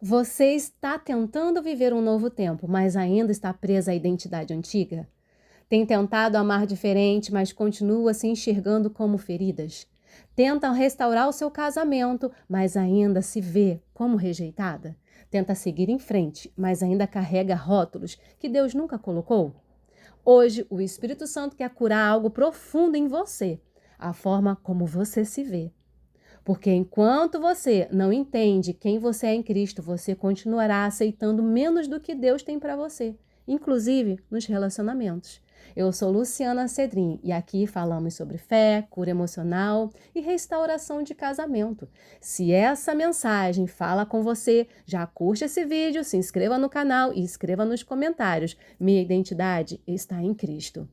Você está tentando viver um novo tempo, mas ainda está presa à identidade antiga? Tem tentado amar diferente, mas continua se enxergando como feridas? Tenta restaurar o seu casamento, mas ainda se vê como rejeitada? Tenta seguir em frente, mas ainda carrega rótulos que Deus nunca colocou? Hoje, o Espírito Santo quer curar algo profundo em você, a forma como você se vê. Porque enquanto você não entende quem você é em Cristo, você continuará aceitando menos do que Deus tem para você, inclusive nos relacionamentos. Eu sou Luciana Cedrin e aqui falamos sobre fé, cura emocional e restauração de casamento. Se essa mensagem fala com você, já curte esse vídeo, se inscreva no canal e escreva nos comentários: minha identidade está em Cristo.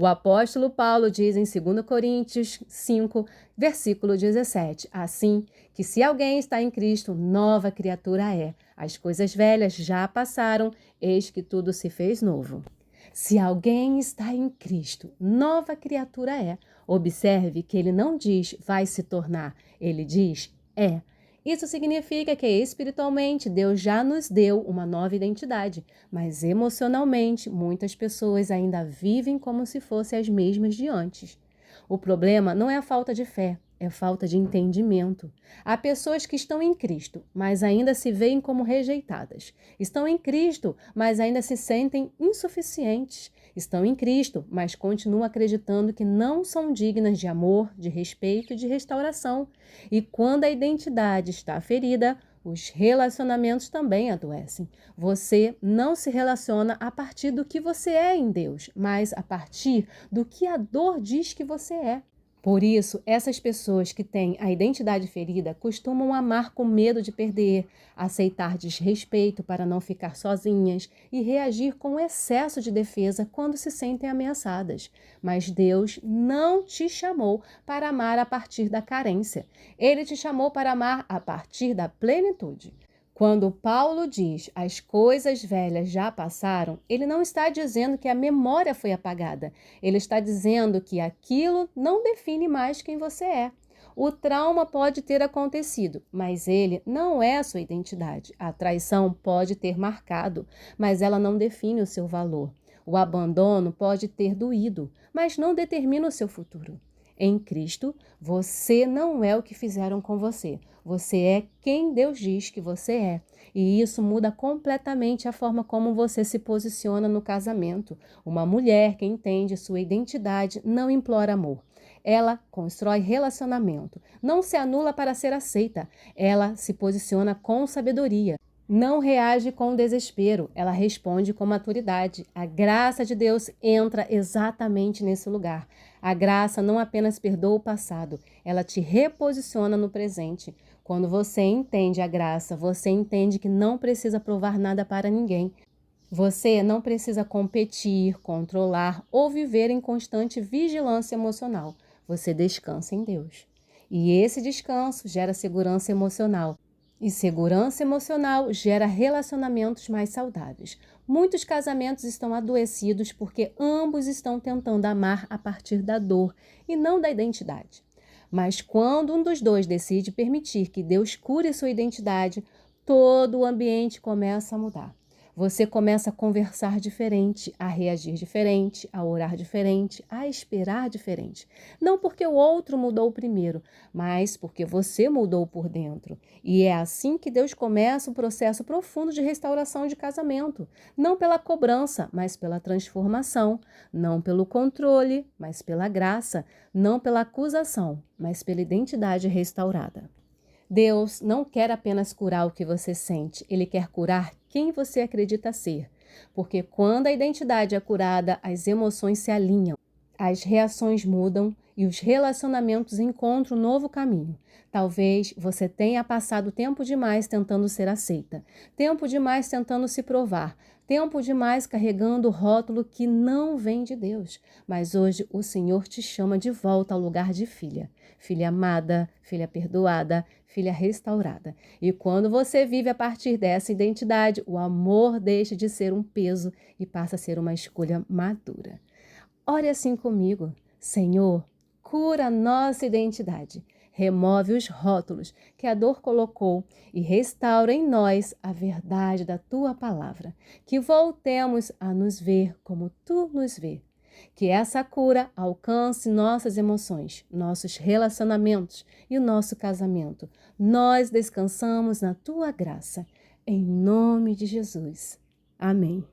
O apóstolo Paulo diz em 2 Coríntios 5, versículo 17, assim que se alguém está em Cristo, nova criatura é. As coisas velhas já passaram, eis que tudo se fez novo. Se alguém está em Cristo, nova criatura é. Observe que ele não diz vai se tornar, ele diz é. Isso significa que espiritualmente Deus já nos deu uma nova identidade, mas emocionalmente muitas pessoas ainda vivem como se fossem as mesmas de antes. O problema não é a falta de fé, é falta de entendimento. Há pessoas que estão em Cristo, mas ainda se veem como rejeitadas. Estão em Cristo, mas ainda se sentem insuficientes. Estão em Cristo, mas continuam acreditando que não são dignas de amor, de respeito e de restauração. E quando a identidade está ferida, os relacionamentos também adoecem. Você não se relaciona a partir do que você é em Deus, mas a partir do que a dor diz que você é. Por isso, essas pessoas que têm a identidade ferida costumam amar com medo de perder, aceitar desrespeito para não ficar sozinhas e reagir com excesso de defesa quando se sentem ameaçadas. Mas Deus não te chamou para amar a partir da carência. Ele te chamou para amar a partir da plenitude. Quando Paulo diz as coisas velhas já passaram, ele não está dizendo que a memória foi apagada. Ele está dizendo que aquilo não define mais quem você é. O trauma pode ter acontecido, mas ele não é a sua identidade. A traição pode ter marcado, mas ela não define o seu valor. O abandono pode ter doído, mas não determina o seu futuro. Em Cristo, você não é o que fizeram com você. Você é quem Deus diz que você é. E isso muda completamente a forma como você se posiciona no casamento. Uma mulher que entende sua identidade não implora amor. Ela constrói relacionamento. Não se anula para ser aceita. Ela se posiciona com sabedoria. Não reage com desespero, ela responde com maturidade. A graça de Deus entra exatamente nesse lugar. A graça não apenas perdoa o passado, ela te reposiciona no presente. Quando você entende a graça, você entende que não precisa provar nada para ninguém. Você não precisa competir, controlar ou viver em constante vigilância emocional. Você descansa em Deus. E esse descanso gera segurança emocional. E segurança emocional gera relacionamentos mais saudáveis. Muitos casamentos estão adoecidos porque ambos estão tentando amar a partir da dor e não da identidade. Mas quando um dos dois decide permitir que Deus cure sua identidade, todo o ambiente começa a mudar. Você começa a conversar diferente, a reagir diferente, a orar diferente, a esperar diferente. Não porque o outro mudou primeiro, mas porque você mudou por dentro. E é assim que Deus começa um processo profundo de restauração de casamento. Não pela cobrança, mas pela transformação. Não pelo controle, mas pela graça. Não pela acusação, mas pela identidade restaurada. Deus não quer apenas curar o que você sente, Ele quer curar quem você acredita ser. Porque quando a identidade é curada, as emoções se alinham, as reações mudam e os relacionamentos encontram um novo caminho. Talvez você tenha passado tempo demais tentando ser aceita, tempo demais tentando se provar, tempo demais carregando o rótulo que não vem de Deus. Mas hoje o Senhor te chama de volta ao lugar de filha. Filha amada, filha perdoada, filha restaurada. E quando você vive a partir dessa identidade, o amor deixa de ser um peso e passa a ser uma escolha madura. Ore assim comigo. Senhor, cura a nossa identidade. Remove os rótulos que a dor colocou e restaura em nós a verdade da tua palavra. Que voltemos a nos ver como tu nos vê. Que essa cura alcance nossas emoções, nossos relacionamentos e o nosso casamento. Nós descansamos na tua graça. Em nome de Jesus. Amém.